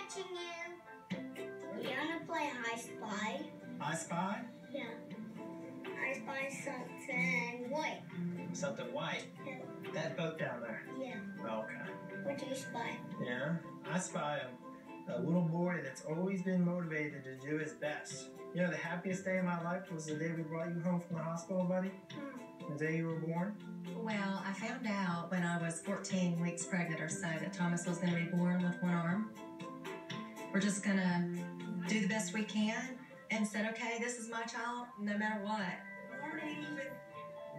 catching you. You want to play I Spy? I Spy? Yeah. I spy something white. Something white? Yeah. That boat down there? Yeah. Okay. What do you spy? Yeah? I spy a little boy that's always been motivated to do his best. You know, the happiest day of my life was the day we brought you home from the hospital, buddy? The day you were born? Well, I found out when I was 14 weeks pregnant or so that Thomas was going to be born with one arm. We're just going to do the best we can and said, okay, this is my child no matter what.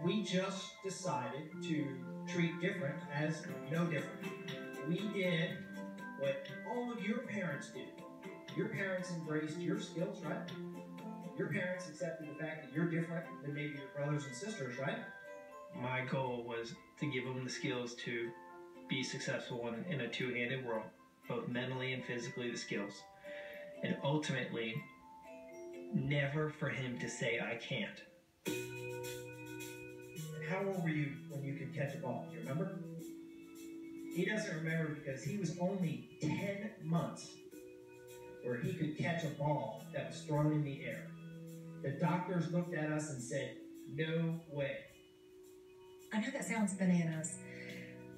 We just decided to treat different as no different. We did what all of your parents did. Your parents embraced your skills, right? Your parents accepted the fact that you're different than maybe your brothers and sisters, right? My goal was to give him the skills to be successful in a two-handed world, both mentally and physically the skills. And ultimately, never for him to say, I can't. How old were you when you could catch a ball? Do you remember? He doesn't remember because he was only 10 months where he could catch a ball that was thrown in the air. The doctors looked at us and said, no way. I know that sounds bananas,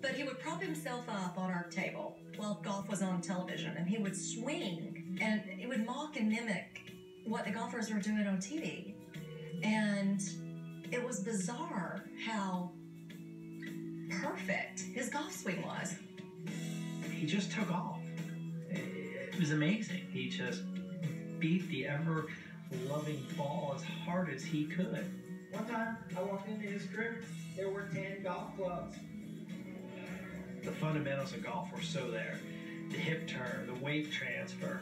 but he would prop himself up on our table while golf was on television, and he would swing, and it would mock and mimic what the golfers were doing on TV. And it was bizarre how perfect his golf swing was. He just took off. It was amazing. He just beat the ever-loving ball as hard as he could. One time, I walked into his crib, there were 10 golf clubs. The fundamentals of golf were so there. The hip turn, the weight transfer,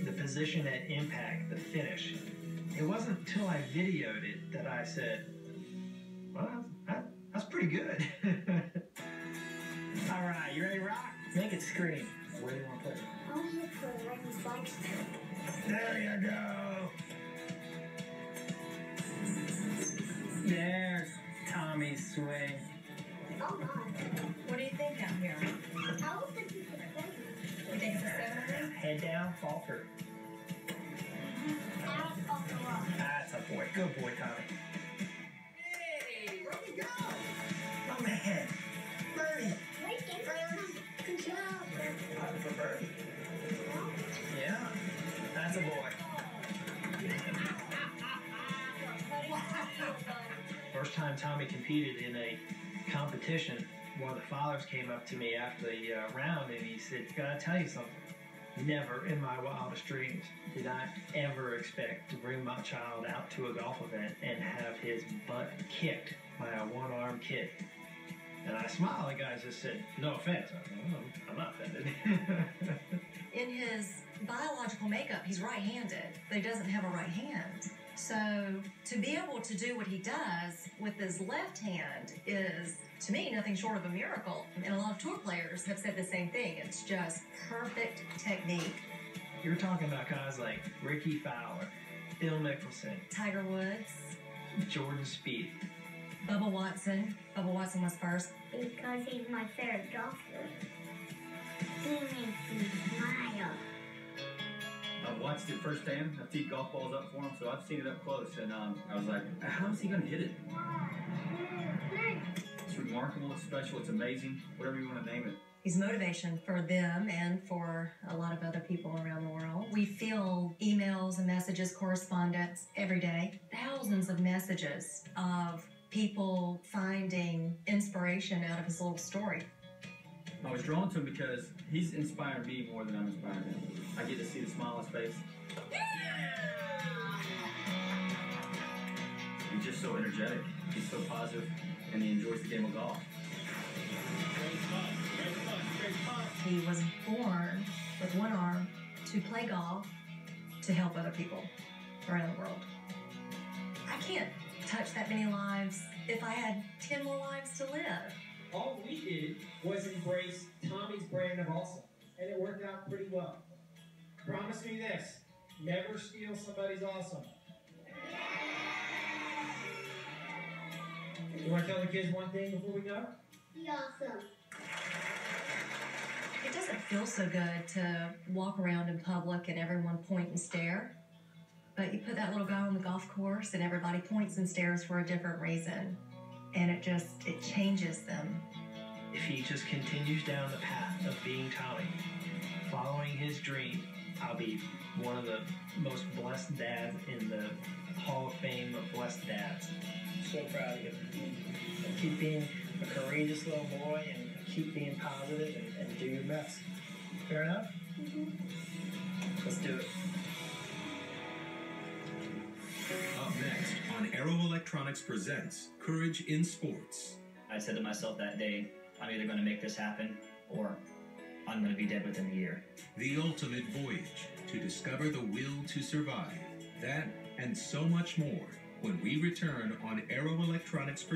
the position at impact, the finish. It wasn't until I videoed it that I said, well, that's pretty good. All right, you ready to rock? Make it scream. Where do you want to put it? I'll hit for the right spikes. There you go. There's Tommy's swing. Oh, God. What do you think out here? I don't think you could play. You think it's a 7? Head down, fall through. Out of the rock. That's a boy. Good boy, Tommy. Hey, where'd you go? Oh, man. Birdie. Wait, get Birdie. Good job. Hunting for birdie. Yeah, that's a boy. First time Tommy competed in a competition, one of the fathers came up to me after the round and he said, gotta tell you something. Never in my wildest dreams did I ever expect to bring my child out to a golf event and have his butt kicked by a one-arm kid. And I smiled, the guy just said, no offense. I said, I'm not offended. In his biological makeup, he's right-handed, but he doesn't have a right hand. So to be able to do what he does with his left hand is, to me, nothing short of a miracle. And a lot of tour players have said the same thing. It's just perfect technique. You're talking about guys like Ricky Fowler, Bill Mickelson, Tiger Woods, Jordan Spieth, Bubba Watson. Bubba Watson was first. Because he's my favorite golfer. He makes me smile. I've watched it firsthand. I've teed golf balls up for him, so I've seen it up close. And I was like, how is he going to hit it? It's remarkable, it's special, it's amazing, whatever you want to name it. He's motivation for them and for a lot of other people around the world. We feel emails and messages, correspondence every day. Thousands of messages of people finding inspiration out of his little story. I was drawn to him because he's inspired me more than I'm inspired him. I get to see the smile on his face. He's just so energetic. He's so positive, and he enjoys the game of golf. He was born with one arm to play golf, to help other people around the world. I can't touch that many lives if I had 10 more lives to live. All we did was embrace Tommy's brand of awesome, and it worked out pretty well. Promise me this, never steal somebody's awesome. You want to tell the kids one thing before we go? Be awesome. It doesn't doesn't feel so good to walk around in public and everyone point and stare. But you put that little guy on the golf course and everybody points and stares for a different reason. And it changes them. If he just continues down the path of being Tommy, following his dream, I'll be one of the most blessed dads in the Hall of Fame of blessed dads. So proud of you. And keep being a courageous little boy and keep being positive and do your best. Fair enough? Mm-hmm. Let's do it. Up next on Aero Electronics presents Courage in Sports. I said to myself that day, I'm either going to make this happen or I'm going to be dead within a year. The ultimate voyage to discover the will to survive. That and so much more when we return on Aero Electronics